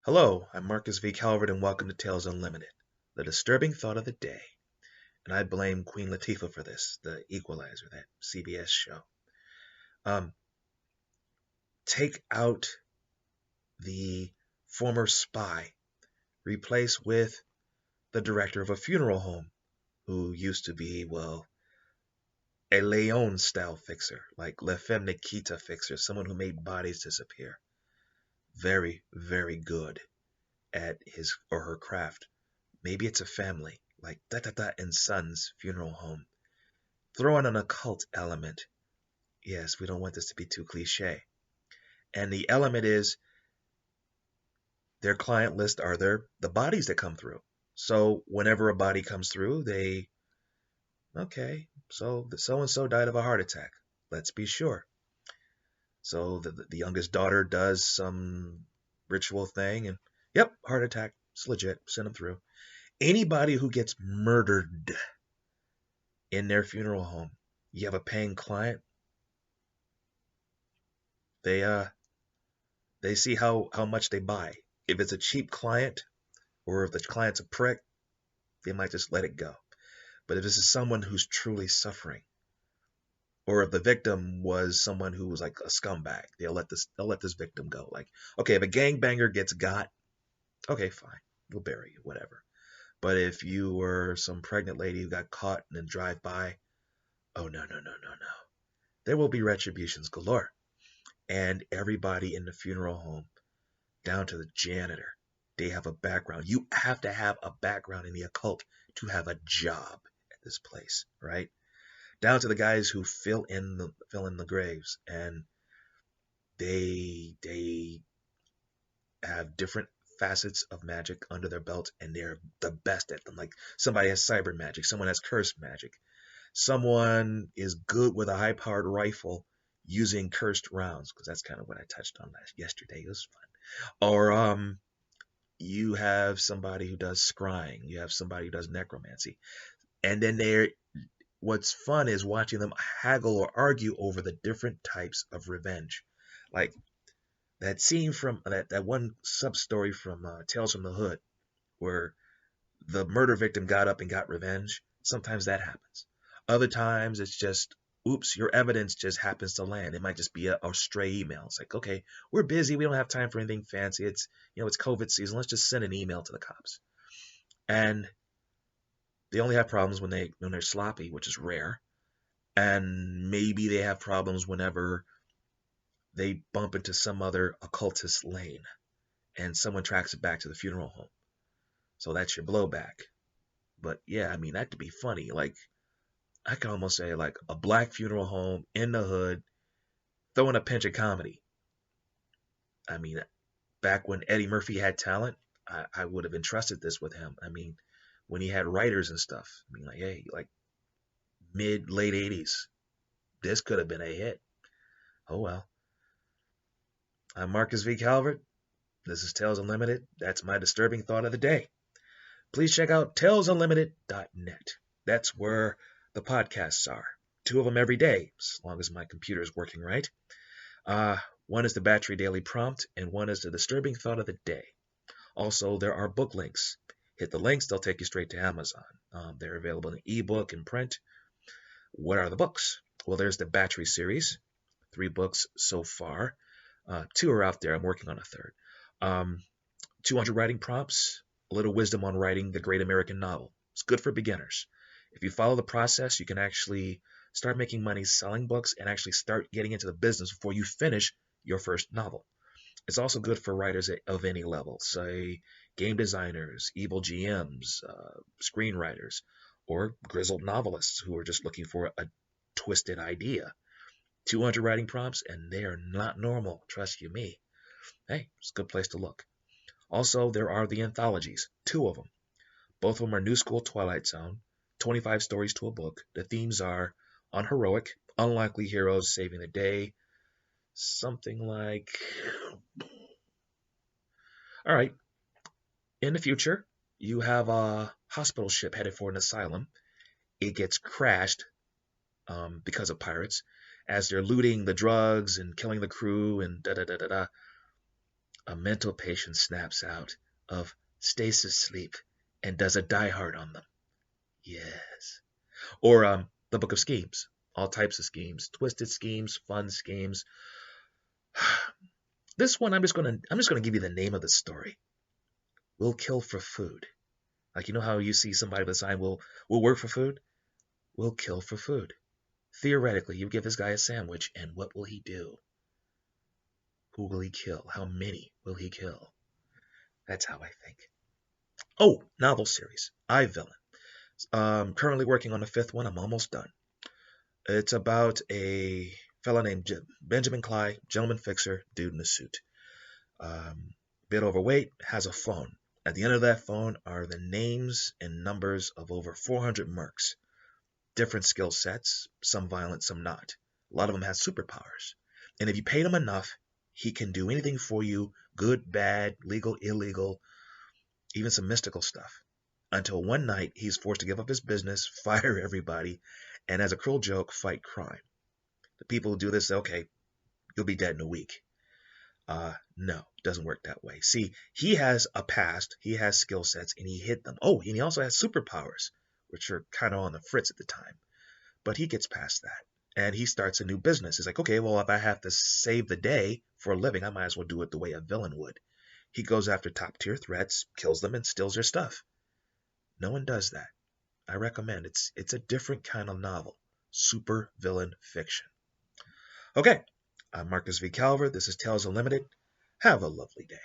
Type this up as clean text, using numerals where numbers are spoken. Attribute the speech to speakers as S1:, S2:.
S1: Hello, I'm Marcus V. Calvert, and welcome to Tales Unlimited, the disturbing thought of the day. And I blame Queen Latifah for this, the Equalizer, that CBS show. Um, take out the former spy, replace with the director of a funeral home, who used to be, well, a Leon-style fixer, like Le Femme Nikita fixer, someone who made bodies disappear. Very, very good at his or her craft. Maybe it's a family, like Da Da Da and Sons Funeral Home. Throw in an occult element. Yes, we don't want this to be too cliche. And the element is their client list are the bodies that come through. So whenever a body comes through, okay, so the so and so died of a heart attack. Let's be sure. So the youngest daughter does some ritual thing, and yep, heart attack. It's legit. Send them through. Anybody who gets murdered in their funeral home, you have a paying client. They they see how much they buy. If it's a cheap client, or if the client's a prick, they might just let it go. But if this is someone who's truly suffering, or if the victim was someone who was like a scumbag, they'll let this victim go. Like, okay, if a gangbanger gets got, okay, fine, we'll bury you, whatever. But if you were some pregnant lady who got caught in a drive-by, oh no, no, no, no, no. There will be retributions galore. And everybody in the funeral home, down to the janitor, they have a background. You have to have a background in the occult to have a job at this place, right? Down to the guys who fill in the graves, and they have different facets of magic under their belt, and they're the best at them. Like somebody has cyber magic, someone has cursed magic, someone is good with a high-powered rifle using cursed rounds, because that's kind of what I touched on yesterday. It was fun. Or you have somebody who does scrying, you have somebody who does necromancy, and then what's fun is watching them haggle or argue over the different types of revenge. Like that scene from that one sub story from Tales from the Hood, where the murder victim got up and got revenge. Sometimes that happens. Other times it's just, oops, your evidence just happens to land. It might just be a stray email. It's like, okay, we're busy. We don't have time for anything fancy. It's COVID season. Let's just send an email to the cops. And they only have problems when they're sloppy, which is rare. And maybe they have problems whenever they bump into some other occultist lane and someone tracks it back to the funeral home. So that's your blowback. But yeah, I mean, that could be funny. Like, I could almost say like a black funeral home in the hood, throwing a pinch of comedy. I mean, back when Eddie Murphy had talent, I would have entrusted this with him. I mean, when he had writers and stuff. I mean, like, hey, like late 80s, this could have been a hit. Oh well. I'm Marcus V. Calvert. This is Tales Unlimited. That's my disturbing thought of the day. Please check out talesunlimited.net. That's where the podcasts are. 2 of them every day, as long as my computer is working right. One is the Battery Daily Prompt, and one is the disturbing thought of the day. Also, there are book links. Hit the links, they'll take you straight to Amazon. They're available in ebook and print. What are the books? Well, there's the Battery series, 3 books so far. 2 are out there. I'm working on a third. 200 writing prompts, a little wisdom on writing the great American novel. It's good for beginners. If you follow the process, you can actually start making money selling books and actually start getting into the business before you finish your first novel. It's also good for writers of any level, say game designers, evil GMs, screenwriters, or grizzled novelists who are just looking for a twisted idea. 200 writing prompts, and they are not normal, trust you me. Hey, it's a good place to look. Also, there are the anthologies, 2 of them. Both of them are New School Twilight Zone, 25 stories to a book. The themes are unheroic, unlikely heroes saving the day, something like... All right, in the future, you have a hospital ship headed for an asylum. It gets crashed because of pirates. As they're looting the drugs and killing the crew and da-da-da-da-da, A mental patient snaps out of stasis sleep and does a die hard on them. Yes. Or the Book of Schemes. All types of schemes, twisted schemes, fun schemes. This one, I'm just gonna give you the name of the story. We'll kill for food. Like, you know how you see somebody with a sign, we'll work for food? We'll kill for food. Theoretically, you give this guy a sandwich, and what will he do? Who will he kill? How many will he kill? That's how I think. Oh, novel series. I Villain. Currently working on the fifth one. I'm almost done. It's about a fella named Benjamin Clyde, gentleman fixer, dude in a suit. Bit overweight, has a phone. At the end of that phone are the names and numbers of over 400 mercs. Different skill sets, some violent, some not. A lot of them have superpowers. And if you paid him enough, he can do anything for you, good, bad, legal, illegal, even some mystical stuff. Until one night, he's forced to give up his business, fire everybody, and as a cruel joke, fight crime. The people who do this say, okay, you'll be dead in a week. No, doesn't work that way. See, he has a past, he has skill sets, and he hid them. Oh, and he also has superpowers, which are kind of on the fritz at the time. But he gets past that, and he starts a new business. He's like, okay, well, if I have to save the day for a living, I might as well do it the way a villain would. He goes after top-tier threats, kills them, and steals their stuff. No one does that. I recommend. It's a different kind of novel. Super villain fiction. Okay, I'm Marcus V. Calver. This is Tales Unlimited. Have a lovely day.